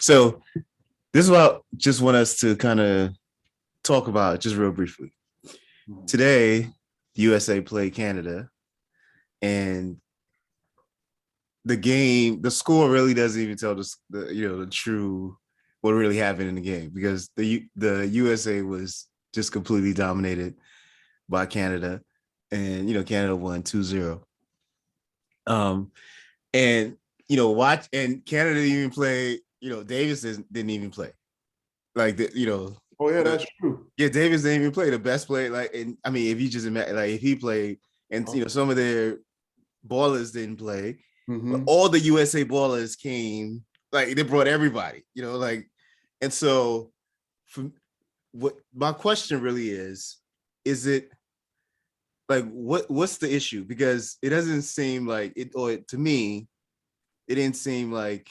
So this is what I just want us to kind of talk about just real briefly. Today, the USA played Canada, and the score really doesn't even tell the true what really happened in the game, because the USA was just completely dominated by Canada, and Canada won 2-0. And watch, and Canada didn't even play. Davis didn't even play. Like Oh yeah, that's true. Yeah, Davis didn't even play. The best player, like, and I mean, if you just imagine, like, if he played, and some of their ballers didn't play, but all the USA ballers came, like, they brought everybody, like, and so, from what my question really is it like what's the issue? Because it doesn't seem like it, or to me, it didn't seem like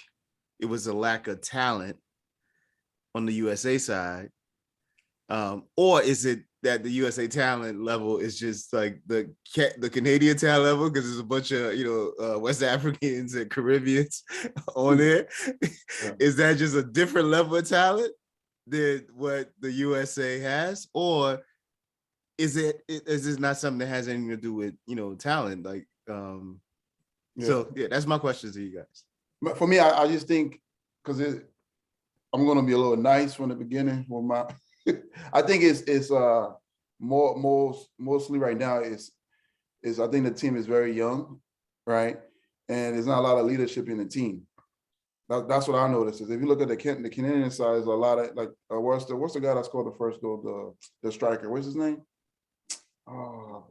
it was a lack of talent on the USA side. Or is it that the USA talent level is just like the Canadian talent level, because there's a bunch of West Africans and Caribbeans on there? Yeah. Is that just a different level of talent than what the USA has, or is this not something that has anything to do with talent? Like, so yeah, that's my question to you guys. But for me, I just think, because I'm going to be a little nice from the beginning with my. I think it's mostly right now is I think the team is very young, right? And there's not a lot of leadership in the team. That's what I noticed. Is if you look at the Canadian side, there's a lot of, like, what's the guy that scored the first goal, the striker? What's his name? Oh,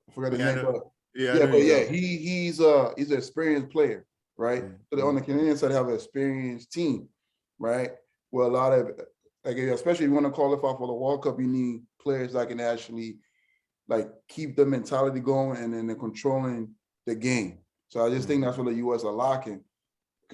I forgot his name. He's an experienced player, right? Mm-hmm. So on the Canadian side, they have an experienced team, right? Well, a lot of, like, especially if you want to qualify for the World Cup, you need players that can actually, like, keep the mentality going, and then they're controlling the game. So I just think that's what the US are lacking.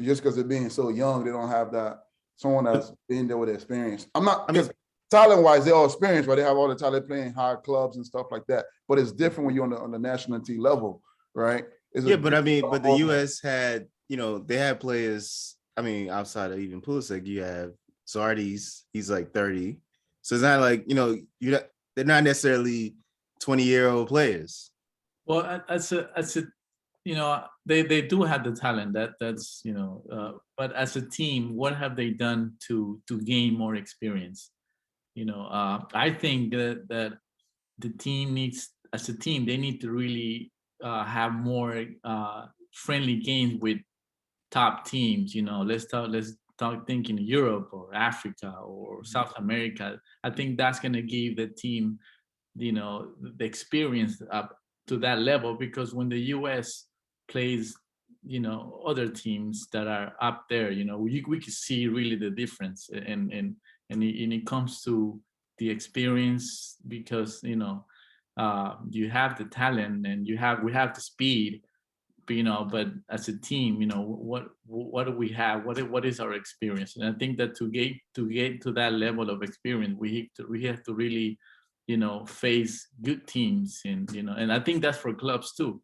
Just because they're being so young, they don't have that someone that's been there with experience. Because talent-wise, they're all experienced, but they have all the talent playing high clubs and stuff like that. But it's different when you're on the national team level, right? But the US had, they had players. I mean, outside of even Pulisic, you have Zardes, he's like 30. So it's not like, they're not necessarily 20-year-old players. Well, they do have the talent, that's but as a team, what have they done to gain more experience? I think that the team needs, as a team, they need to really have more friendly games with top teams. Let's talk thinking Europe or Africa or South America. I think that's going to give the team, the experience up to that level, because when the US plays, other teams that are up there, we can see really the difference, and it comes to the experience, because you have the talent and we have the speed, but as a team, what do we have? What is our experience? And I think that to get to that level of experience, we have to really, face good teams, and I think that's for clubs too.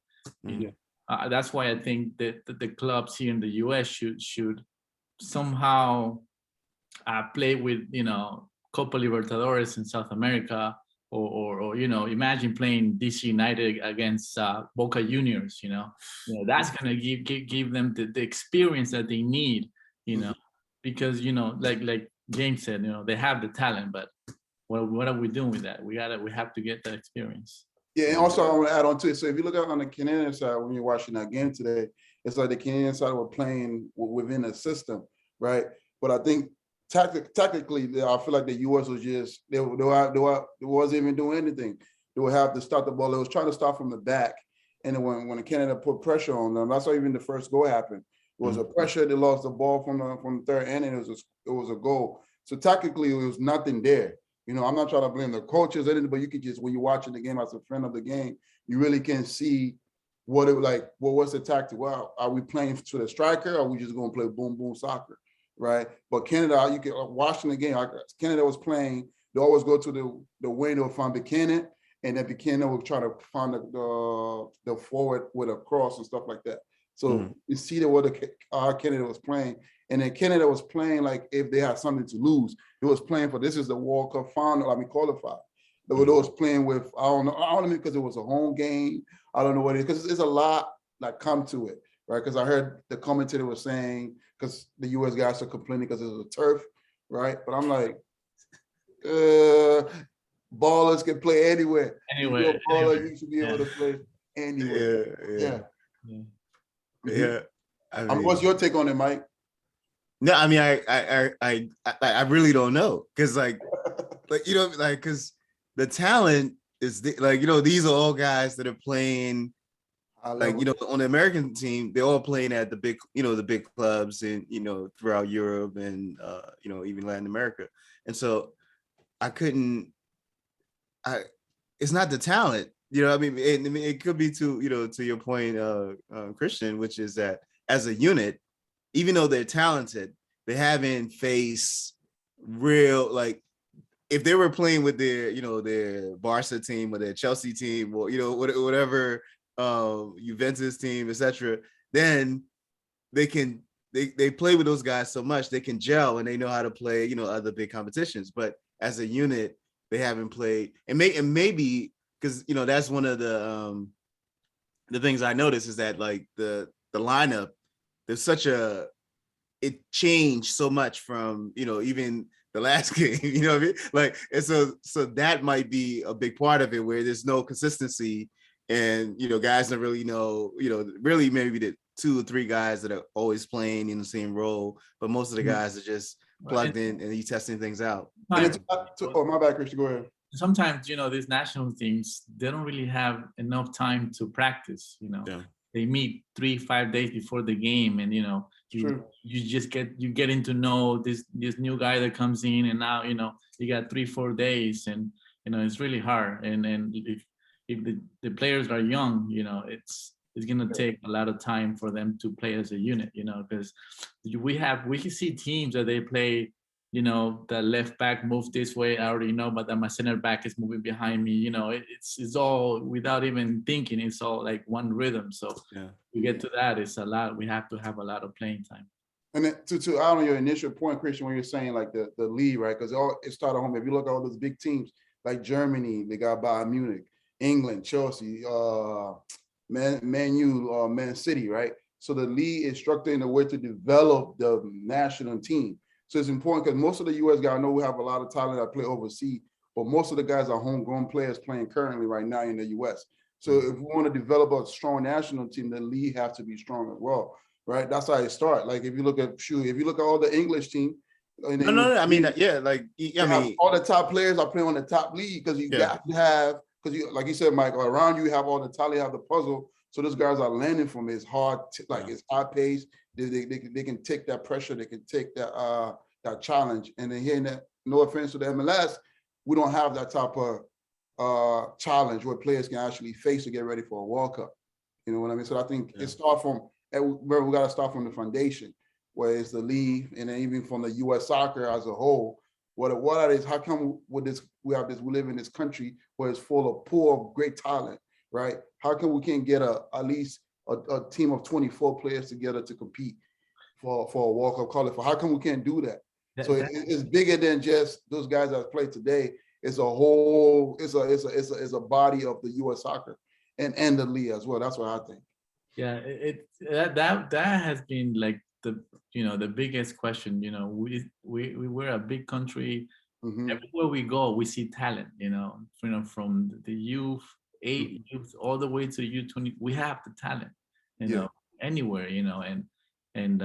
That's why I think that the clubs here in the US should somehow play with, Copa Libertadores in South America, or imagine playing DC United against Boca Juniors. That's gonna give them the experience that they need. Because like James said, they have the talent, but what are we doing with that? We have to get that experience. Yeah, and also I want to add on to it. So if you look at on the Canadian side, when you're watching that game today, it's like the Canadian side were playing within a system, right? But I think tactically, I feel like the US was just they wasn't even doing anything. They would have to start the ball. They was trying to start from the back, and then when Canada put pressure on them, that's how even the first goal happened. It was a pressure. They lost the ball from the third end, and it was a goal. So tactically, it was nothing there. I'm not trying to blame the coaches or anything, but you could just, when you're watching the game as a fan of the game, you really can see what it like. Well, what's the tactic? Well, are we playing to the striker, or are we just going to play boom boom soccer, right? But Canada, you can watching the game. Canada was playing. They always go to the wing. They'll find Buchanan, and then Buchanan will try to find the forward with a cross and stuff like that. So you see what Canada was playing, And then Canada was playing like if they had something to lose. It was playing for, this is the World Cup qualifier. They was playing with, I don't know because it was a home game. I don't know what it is, because it's a lot that come to it, right? Because I heard the commentator was saying, because the US guys are complaining because it's a turf, right? But I'm like, ballers can play anywhere. Anyway, If you're a baller, you should be able to play anywhere. Yeah. I mean, what's your take on it, Mike? No, I mean, I really don't know, because like you know, like, because the talent is like, you know, these are all guys that are playing, like, you know, on the American team, they're all playing at the big, you know, the big clubs, and, you know, throughout Europe and you know, even Latin America. And so it's not the talent, you know. I mean, it could be to, you know, to your point, Christian, which is that as a unit, even though they're talented, they haven't faced real, like, if they were playing with their, you know, their Barca team or their Chelsea team, or, you know, whatever, Juventus team, etc., then they play with those guys so much, they can gel and they know how to play, you know, other big competitions. But as a unit, they haven't played, and maybe because, you know, that's one of the things I noticed, is that, like, the lineup, there's it changed so much from, you know, even the last game, you know what I mean? Like, and so that might be a big part of it, where there's no consistency, and, you know, guys don't really know, you know, really maybe the 2 or 3 guys that are always playing in the same role, but most of the guys are just plugged in and he's testing things out. Oh, my bad, Christian, go ahead. Sometimes, you know, these national teams, they don't really have enough time to practice, you know. Yeah. They meet 3-5 days before the game, and, you know, you just getting to know this new guy that comes in, and now, you know, you got 3-4 days, and, you know, it's really hard. And if the players are young, you know, it's gonna take a lot of time for them to play as a unit, you know, because we can see teams that they play, you know, the left back moved this way, I already know, but then my center back is moving behind me. You know, it's all without even thinking. It's all like one rhythm. So we get to that. It's a lot. We have to have a lot of playing time. And then to add on your initial point, Christian, when you're saying like the league, right? Because it started home. If you look at all those big teams like Germany, they got Bayern Munich, England, Chelsea, Man U, Man City, right? So the league is structured in a way to develop the national team. So it's important, because most of the U.S. guys, I know we have a lot of talent that play overseas, but most of the guys are homegrown players playing currently right now in the U.S. So if we want to develop a strong national team, the league has to be strong as well, right? That's how it starts. Like if you look at all the English team. No, I mean, yeah, like, I mean, all the top players are playing on the top league, because you got to have, because you, like you said, Mike, around you have all the talent, you have the puzzle. So those guys are learning from it. It's hard, it's high pace. They can take that pressure. They can take that challenge. And then hearing that, no offense to the MLS, we don't have that type of challenge where players can actually face to get ready for a World Cup. You know what I mean? So I think it starts from, we got to start from the foundation, where it's the league, and then even from the U.S. soccer as a whole. What it is, how come we live in this country where it's full of great talent, right? How come we can't get at least a team of 24 players together to compete for a World Cup qualifier? How come we can't do that? So it's bigger than just those guys that play today. It's a whole, it's a body of the U.S. soccer and the league as well. That's what I think. Yeah, that has been like the biggest question. You know, we're a big country. Everywhere we go, we see talent. You know, from the youth, youth all the way to U20, we have the talent. You know, anywhere. You know, and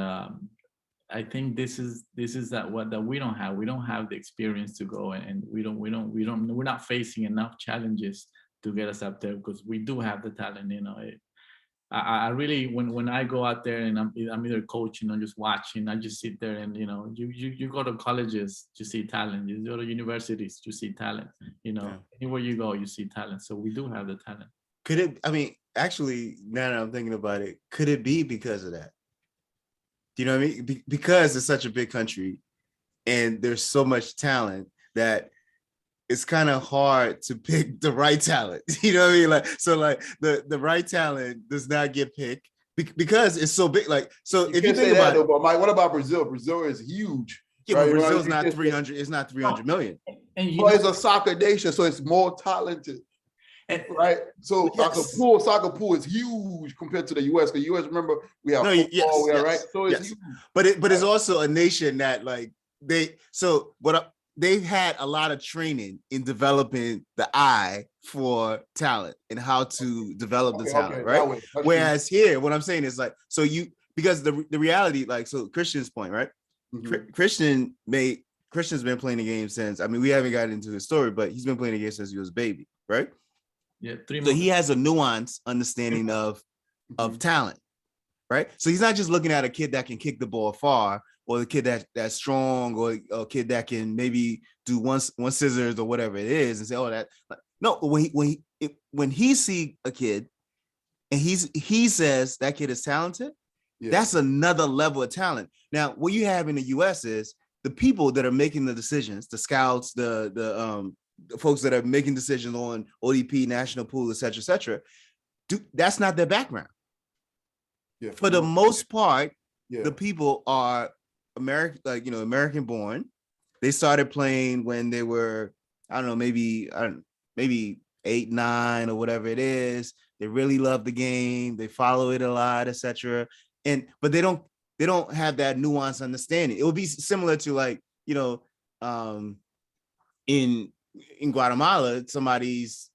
I think this is that we don't have. We don't have the experience to go, and we're not facing enough challenges to get us up there, because we do have the talent. You know, I really, when I go out there and I'm either coaching or just watching, I just sit there and, you know, you go to colleges, you see talent. You go to universities, you see talent. You know, anywhere you go, you see talent. So we do have the talent. Could it? I mean, actually, now that I'm thinking about it, could it be because of that? Do you know what I mean? Because it's such a big country and there's so much talent that it's kind of hard to pick the right talent. You know what I mean? Like, so like the right talent does not get picked. because it's so big. Like, so You if you can't say think that about though, it, but Mike, what about Brazil? Brazil is huge. yeah, Right? but You know, Brazil's you not can't 300. It's not 300 million. And you But know, it's a soccer nation, so it's more talented. and, Right, so Yes. soccer pool is huge compared to the U.S. Because U.S. remember we have No, football, yes, right, yes, so it's yes. huge. But it's Right. also a nation that like they've had a lot of training in developing the eye for talent and how to develop the talent, right? That way. Whereas here, what I'm saying is like, so because the reality, like, so Christian's point, right? Mhm. Christian's been playing the game since, I mean, we haven't gotten into his story, but he's been playing the game since he was a baby, right? yeah, So he has a nuanced understanding of talent, right? So he's not just looking at a kid that can kick the ball far, or the kid that's strong, or a kid that can maybe do one scissors or whatever it is, and say, "Oh, that." No, when he see a kid and he says that kid is talented, that's another level of talent. Now, what you have in the U.S. is the people that are making the decisions, the scouts, the folks that are making decisions on ODP, national pool, et cetera, that's not their background. Yeah, For the most part, yeah. the people are American, like, American born. They started playing when they were, I don't know, maybe 8, 9 or whatever it is. They really love the game. They follow it a lot, etc. But they don't have that nuanced understanding. It would be similar to, like, in Guatemala, somebody's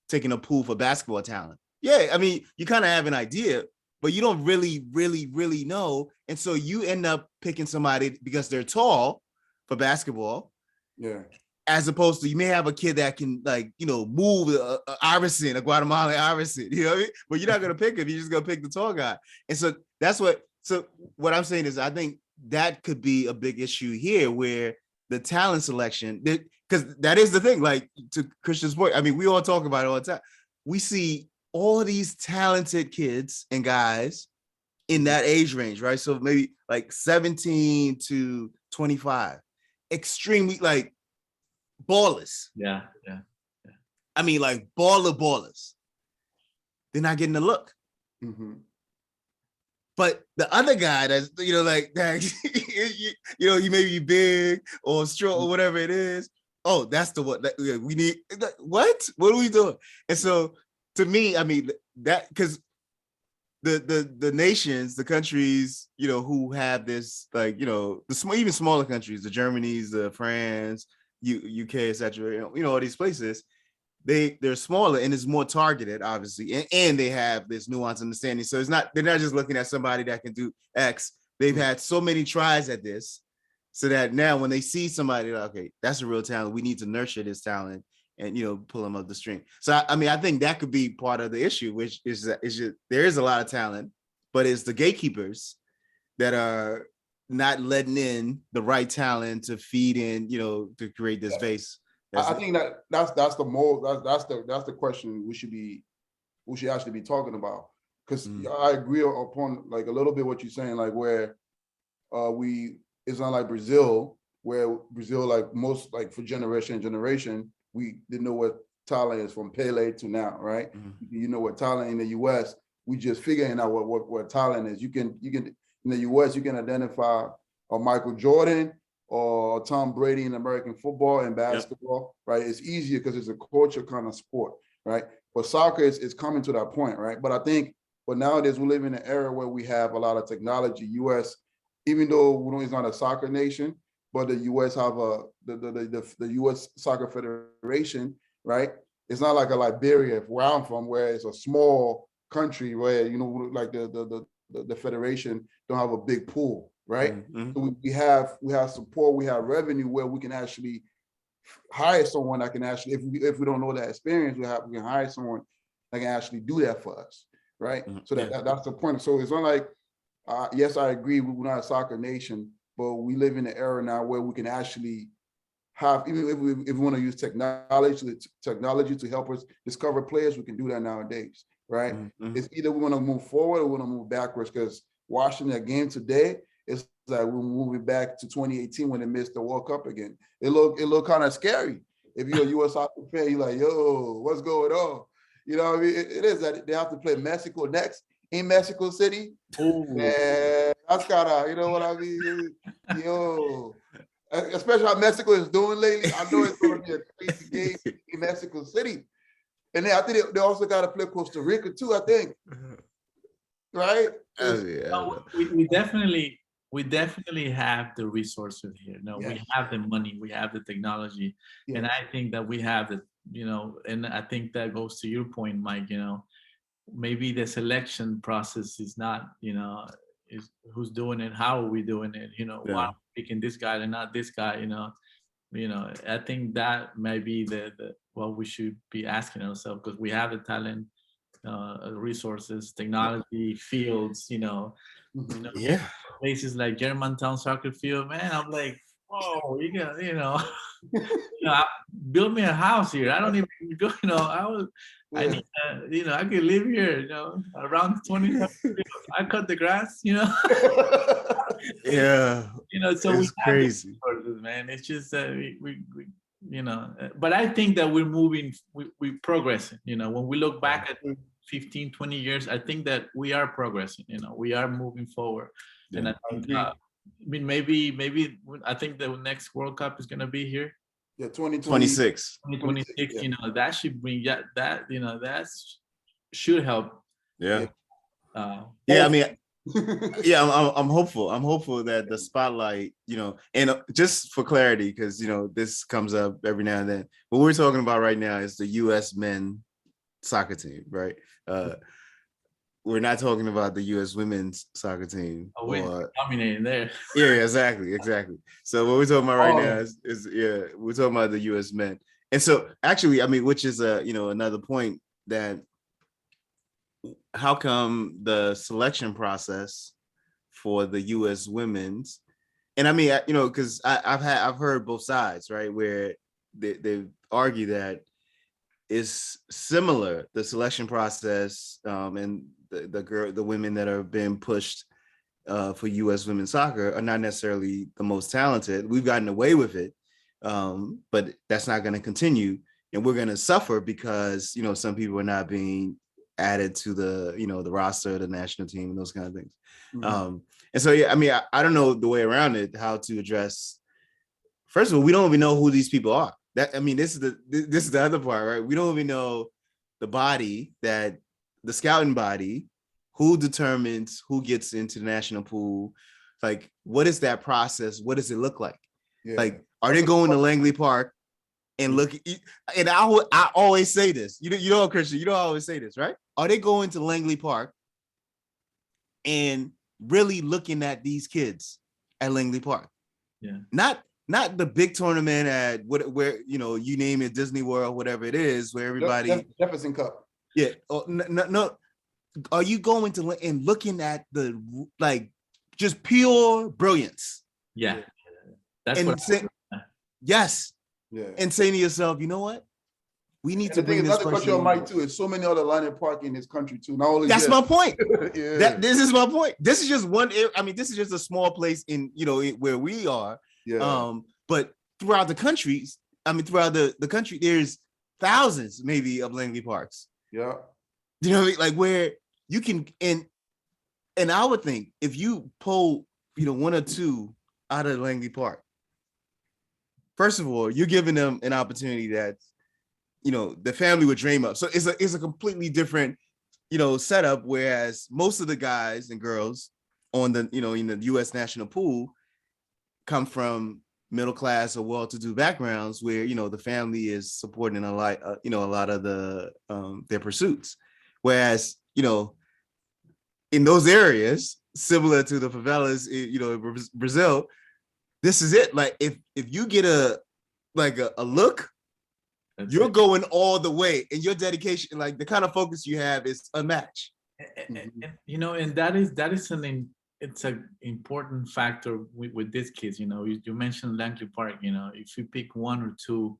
taking a pool for basketball talent. Yeah, I mean, you kind of have an idea, but you don't really know. And so you end up picking somebody because they're tall for basketball. Yeah. As opposed to, you may have a kid that can, like, move a Guatemalan Iverson, you know what I mean? But you're not going to pick him. You're just going to pick the tall guy. And so what I'm saying is, I think that could be a big issue here, where the talent selection, because that is the thing, like, to Christian's point, I mean, we all talk about it all the time. We see all these talented kids and guys in that age range, right? So maybe like 17 to 25, extremely, like, ballers. Yeah. I mean, like, ballers. They're not getting the look. Mm-hmm. But the other guy that's, like that, he may be big or strong or whatever it is. Oh, that's the one that we need. What are we doing? And so, to me, I mean, that, because the nations, the countries, who have this, like, even smaller countries, the Germanys, the France, UK, etc. All these places, they're smaller and it's more targeted, obviously, and they have this nuanced understanding. So they're not just looking at somebody that can do X. They've had so many tries at this, so that now when they see somebody, like, okay, that's a real talent, we need to nurture this talent and pull them up the string. So I mean, I think that could be part of the issue, which is that there is a lot of talent, but it's the gatekeepers that are not letting in the right talent to feed in, to create this base. I think that's the question we should actually be talking about, because I agree upon, like, a little bit what you're saying, like, where it's not like Brazil, where Brazil, like, most, like, for generation, we didn't know what talent is from Pele to now, right? What talent in the US, we just figuring out what talent is. You can in the US, you can identify a Michael Jordan or Tom Brady in American football and basketball, right? It's easier because it's a culture kind of sport, right? But soccer is coming to that point, right? But nowadays we live in an era where we have a lot of technology. US, even though it's not a soccer nation, but the US have the US Soccer Federation, right? It's not like a Liberia, where I'm from, where it's a small country where, like the federation don't have a big pool, right? So we have support, we have revenue where we can actually hire someone that can actually, if we don't know that experience, we can hire someone that can actually do that for us, right? So that's the point. So it's not like, yes, I agree, we're not a soccer nation, but we live in an era now where we can actually have, even if we want to use technology to help us discover players, we can do that nowadays, right? It's either we want to move forward or we want to move backwards, because watching that game today, it's like we're moving back to 2018 when they missed the World Cup again. It looked kind of scary. If you're a U.S. soccer fan, you're like, yo, what's going on? You know what I mean? It is that they have to play Mexico next. in Mexico City. Oh, Yeah, that's gotta, you know what I mean? Yo, especially how Mexico is doing lately. I know it's gonna be a crazy game in Mexico City. And then I think they also got to play Costa Rica too, I think. Right? Oh, yeah, no, we definitely have the resources here. No, we Yes. have the money, we have the technology, and Yes. I think that we have the, and I think that goes to your point, Mike. Maybe the selection process is not, is who's doing it, how are we doing it? Why are we picking this guy and not this guy? I think that may be the what we should be asking ourselves, because we have the talent, resources, technology, fields, Yeah. places like Germantown soccer field, man. I'm like, whoa, you got, build me a house here. I don't even go, I need, I could live here, around 20. I cut the grass, Yeah. So we It's have the crazy. resources, man. It's just that we but I think that we're moving, we're progressing, when we look back at 15, 20 years, I think that we are progressing, we are moving forward. Yeah. And I think, maybe I think the next World Cup is going to be here. Yeah, 2026. 2026, Yeah. that should bring that, that should help. Yeah. Yeah, I mean, yeah, I'm hopeful. I'm hopeful that the spotlight, and just for clarity, because this comes up every now and then. What we're talking about right now is the U.S. men soccer team, right? We're not talking about the U.S. women's soccer team. We're dominating there. Yeah, exactly. So what we're talking about right now is we're talking about the U.S. men. And so actually, I mean, which is another point, that how come the selection process for the U.S. women's, and I mean, because I've heard both sides, right, where they argue that it's similar, the selection process, and the women that are being pushed for U.S. women's soccer are not necessarily the most talented. We've gotten away with it, but that's not going to continue, and we're going to suffer because some people are not being added to the the roster, the national team, and those kind of things. Mm-hmm. And so I mean, I don't know the way around it, how to address. First of all, we don't even know who these people are. This is the other part, right? We don't even know the body, that the scouting body, who determines who gets into the national pool. Like, what is that process? What does it look like? Yeah. Like, are they going to Langley Park and look? And I always say this, Christian, I always say this, right? Are they going to Langley Park and really looking at these kids at Langley Park? Yeah. Not the big tournament at where you name it, Disney World, whatever it is, where everybody Jefferson Cup. Yeah. Oh, no. Are you going to and looking at the just pure brilliance? Yeah. That's and what. Yes. Yeah. And saying to yourself, you know what? We need to bring this person on Mike too. There's so many other Langley Park in this country too. Not only that's my point. Yeah. This is my point. This is just one. I mean, this is just a small place in where we are. Yeah. But throughout the countries, throughout the country, there's thousands maybe of Langley Parks. Yeah. You know what I mean? Like, where you can, and I would think if you pull one or two out of Langley Park, first of all, you're giving them an opportunity that the family would dream of. So it's a completely different setup. Whereas most of the guys and girls on the in the U.S. national pool come from middle class or well-to-do backgrounds where the family is supporting a lot of the their pursuits. Whereas in those areas similar to the favelas Brazil, this is it. Like, if you get a look, you're going all the way, and your dedication, like the kind of focus you have, is unmatched. And that is it's an important factor with these kids. You mentioned Langley Park. If you pick one or two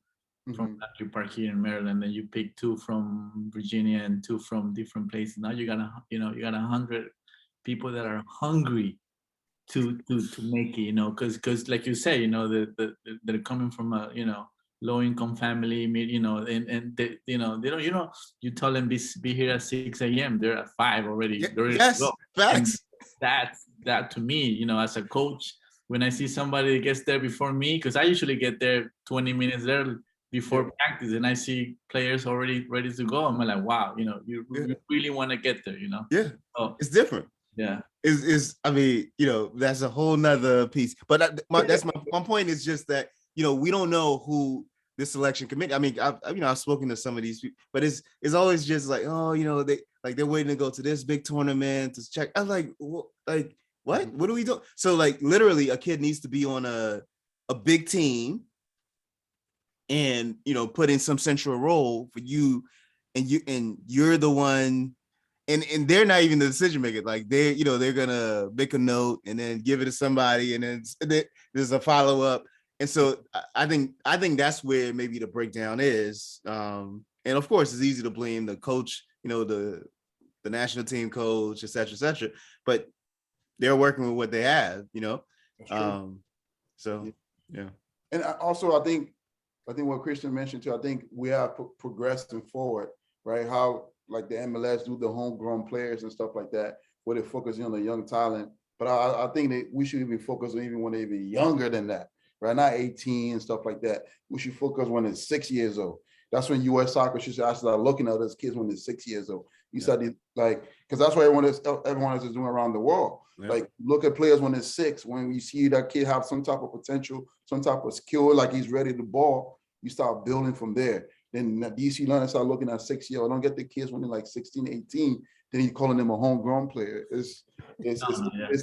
from Langley Park here in Maryland, and you pick two from Virginia and two from different places, now you got 100 people that are hungry to make it. Because like you say, they're coming from a low income family, you know, and they, you know, you tell them be here at 6 a.m. They're at 5 already. They're ready to Yes, go. And facts. that to me, you know, as a coach, when I see somebody that gets there before me, because I usually get there 20 minutes early before practice, and I see players already ready to go. I'm like, wow, you know, you really want to get there, you know? Yeah, it's different. Yeah. Is I mean, you know, that's a whole nother piece. But that's my point is just that, you know, we don't know who this selection committee. I mean, I've spoken to some of these people, but it's always just like, oh, you know, they're waiting to go to this big tournament to check. I'm like, what? What are we doing? So like literally a kid needs to be on a big team and, you know, put in some central role for you, and you're the one. And they're not even the decision maker. Like they're gonna make a note and then give it to somebody, and then there's a follow up. And so I think that's where maybe the breakdown is. And of course, it's easy to blame the coach, you know, the national team coach, et cetera, but they're working with what they have, you know. So yeah. And also, I think what Christian mentioned too. I think we are progressing forward, right? How like the MLS do the homegrown players and stuff like that, where they're focusing on the young talent. But I think that we should even focus on even when they're even younger than that, right? Not 18 and stuff like that. We should focus when they're 6 years old. That's when U.S. soccer should start looking at those kids when they're 6 years old. You start like, because that's what everyone else is doing around the world. Yeah. Like, look at players when they're 6. When you see that kid have some type of potential, some type of skill, like he's ready to ball, you start building from there. Then DC learners start looking at 6-year-old. Don't get the kids when they're like 16, 18. Then you're calling them a homegrown player. It's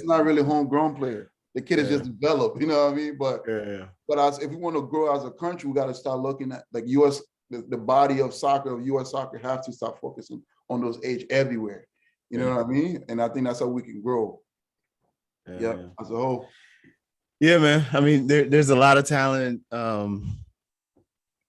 not really a homegrown player. The kid is just developed, you know what I mean? But if we want to grow as a country, we got to start looking at like the body of soccer, of U.S. soccer, have to start focusing on those age everywhere. You know what I mean? And I think that's how we can grow. As a whole. Yeah, man. I mean, there's a lot of talent.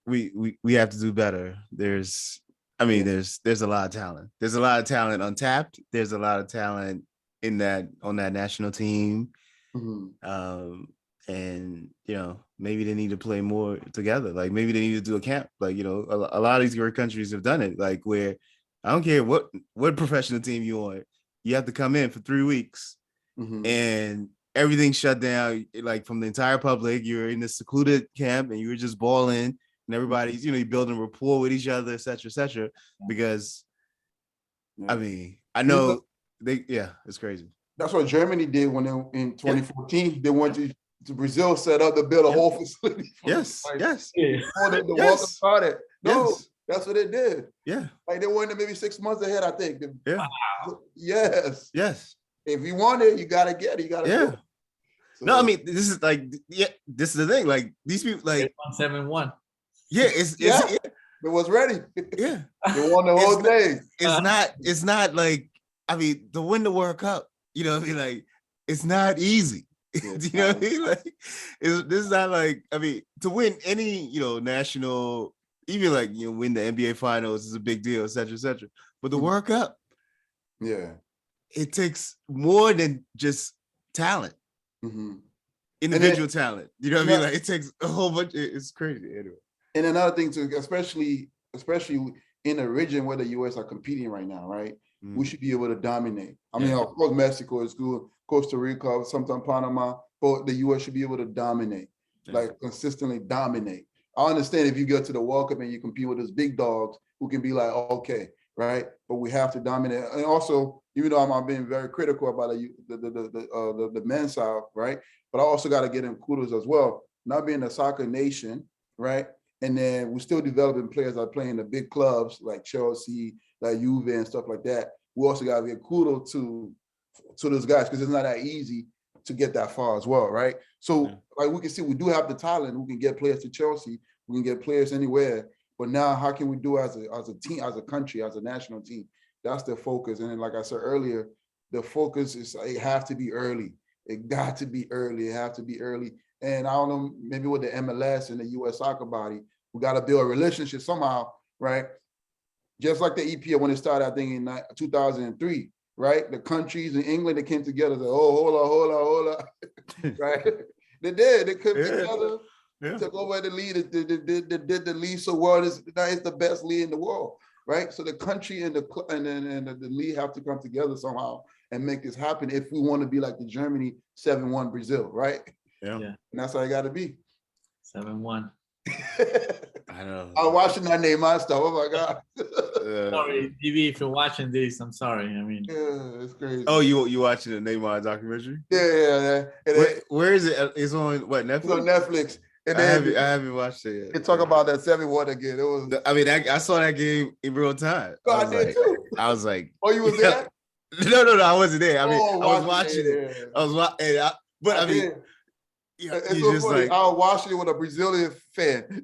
We have to do better. There's a lot of talent. There's a lot of talent untapped. There's a lot of talent on that national team. Mm-hmm. And you know, maybe they need to play more together. Like maybe they need to do a camp. Like, you know, a lot of these great countries have done it. Like where I don't care what professional team you're on, you have to come in for 3 weeks, and everything's shut down. Like from the entire public, you're in this secluded camp and you're just balling. And everybody's, you know, you're building rapport with each other, et cetera, because I mean, I know it's crazy. That's what Germany did when they in 2014. They went to Brazil, set up to build a whole facility. Before the World Cup started. That's what they did. Yeah. Like they went maybe 6 months ahead, I think. Wow. Yes. If you want it, you gotta get it. You gotta go. So, no, I mean, this is this is the thing. Like these people, like 7-1. Yeah, it was ready. Yeah, they won the whole day. It's not like, I mean, to win the World Cup, you know what I mean? like it's not easy. You know what I mean? Like this is not like, I mean, to win any, you know, national, even like, you know, win the NBA finals is a big deal, et cetera, but the World Cup, it takes more than just talent. Individual talent, you know what I mean? Like it takes a whole bunch. It's crazy anyway. And another thing too, especially in a region where the U.S. are competing right now, right? We should be able to dominate. I mean, of course, Mexico is good, Costa Rica, sometimes Panama, but the U.S. should be able to dominate, like consistently dominate. I understand if you get to the World Cup and you compete with those big dogs who can be like, okay, right? But we have to dominate. And also, even though I'm being very critical about the men's side, right? But I also got to get in kudos as well. Not being a soccer nation, right? And then we're still developing players that are playing the big clubs like Chelsea, like Juve and stuff like that. We also got to give kudos to those guys because it's not that easy to get that far as well, right? So like we can see, we do have the talent. We can get players to Chelsea. We can get players anywhere. But now, how can we do as a team, as a country, as a national team? That's the focus. And then, like I said earlier, the focus is it have to be early. It got to be early. It have to be early. And I don't know, maybe with the MLS and the U.S. soccer body, we got to build a relationship somehow, right? Just like the EPL when it started, I think in 2003, right? The countries in England, they came together and said, oh, hold on, right? They did. They came together. Yeah. Took over the league, did the league so well. Now it's the best league in the world, right? So the country and the league have to come together somehow and make this happen if we want to be like the Germany 7-1 Brazil, right? Yeah. And that's how it got to be. 7-1. I know. I'm watching that Neymar stuff. Oh my God. Sorry, DB, if you're watching this, I'm sorry. I mean, Yeah, it's crazy. Oh, you watching the Neymar documentary? Yeah. And Where is it? It's on what, Netflix? it's on Netflix. And I then haven't watched it yet. they talk about that 7-1 again. It was. I mean, I saw that game in real time. I did too. I was like, Oh, you was there? No, I wasn't there. I mean, Oh, I was watching it. yeah. I was watching, but I mean, did. yeah, It's you so just funny. like, I was watching it with a Brazilian fan.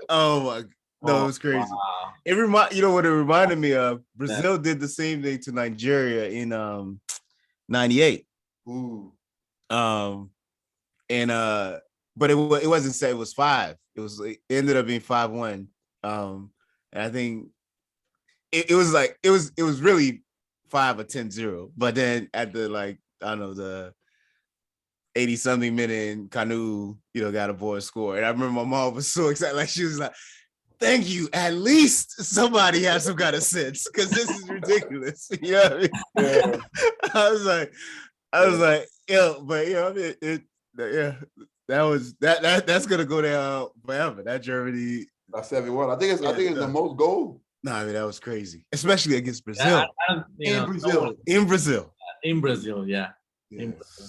oh my, no, it was crazy. wow. You know what it reminded me of? Brazil did the same thing to Nigeria in '98. Ooh. But it wasn't set. It was 5. It ended up being 5-1. And I think it was really 5 or 10-0. But then at the I don't know, the 80-something minute, Kanu, got a boy score. And I remember my mom was so excited. Like, she was like, thank you. At least somebody has some kind of sense, because this is ridiculous. You know what I mean? Yeah. I was like, yeah, but I mean, that's gonna go down forever. That Germany. That's 7-1. I think it's the most goal. No, I mean, that was crazy, especially against Brazil. Yeah, In Brazil. In Brazil. In Brazil, yeah. Yeah. In Brazil.